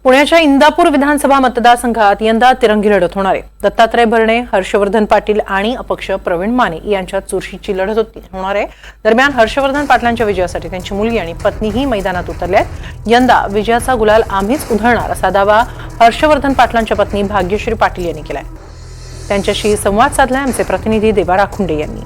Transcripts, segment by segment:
पुण्याच्या इंदापूर विधानसभा मतदारसंघात यंदा तिरंगी लढत होणार आहे। दत्तात्रय भरणे, हर्षवर्धन पाटील आणि अपक्ष प्रवीण माने यांच्यात चुरशीची लढत होणार आहे। दरम्यान हर्षवर्धन पाटलांच्या विजयासाठी त्यांची मुलगी आणि पत्नीही मैदानात उतरल्या आहेत। यंदा विजयाचा गुलाल आम्हीच उधळणार असा दावा हर्षवर्धन पाटलांच्या पत्नी भाग्यश्री पाटील यांनी केलाय। त्यांच्याशी संवाद साधलाय आमचे प्रतिनिधी देवा राखुंडे यांनी।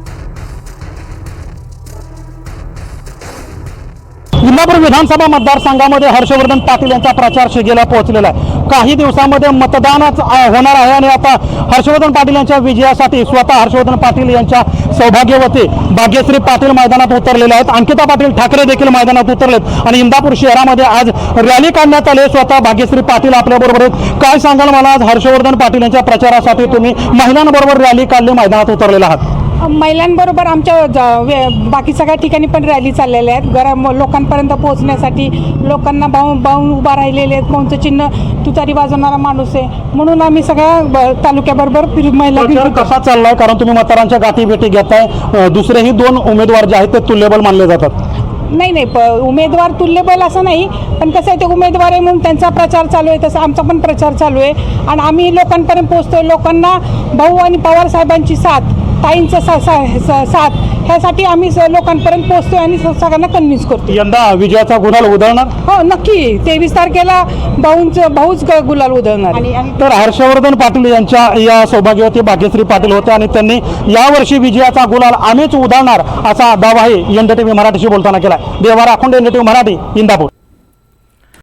इंदापूर विधानसभा मतदारसंघामध्ये हर्षवर्धन पाटील यांचा प्रचार शिगेला पोहोचलेला आहे। काही दिवसांमध्ये मतदानच होणार आहे आणि आता हर्षवर्धन पाटील यांच्या विजयासाठी स्वतः हर्षवर्धन पाटील यांच्या सौभाग्यवती भाग्यश्री पाटील मैदानात उतरलेले आहेत। अंकिता पाटील ठाकरे देखील मैदानात उतरलेत आणि इंदापूर शहरामध्ये आज रॅली काढण्यात आली। स्वतः भाग्यश्री पाटील आपल्याबरोबर आहेत। काय सांगाल मला, आज हर्षवर्धन पाटील यांच्या प्रचारासाठी तुम्ही महिलांबरोबर रॅली काढली, मैदानात उतरलेला आहात? महिलांबरोबर आमच्या बाकी सगळ्या ठिकाणी पण रॅली चाललेल्या आहेत। लोकांपर्यंत पोहोचण्यासाठी लोकांना बाहून उभा राहिलेले आहेत। कोणतं चिन्ह तुतारी वाजवणारा माणूस आहे म्हणून आम्ही सगळ्या तालुक्याबरोबर महिला कसा चाललाय? कारण तुम्ही मतदारांच्या गाठीभेटी घेताय, दुसरेही दोन उमेदवार जे आहेत ते तुल्यबल मानले जातात। नाही, उमेदवार तुल्यबल असं नाही, पण कसं आहे ते उमेदवार आहे म्हणून त्यांचा प्रचार चालू आहे, तसं आमचा पण प्रचार चालू आहे आणि आम्ही लोकांपर्यंत पोहोचतोय। लोकांना भाऊ आणि पवार साहेबांची साथ, ताईंचा साथ ह्यासाठी आम्ही लोकांपर्यंत पोहोचतोय आणि सगळ्यांना कन्व्हिन्स करतो। यंदा विजयाचा गुलाल उधळणार? हो, नक्की 23 तारखेला भाऊच गुलाल उधळणार। तर हर्षवर्धन पाटील यांच्या या सौभाग्यवती भाग्यश्री पाटील होत्या आणि त्यांनी यावर्षी विजयाचा गुलाल आम्हीच उधळणार असा दावाही एनडीटीव्ही मराठीशी बोलताना केला। देवा राखुंडे, एनडीटीव्ही मराठी, इंदापूर।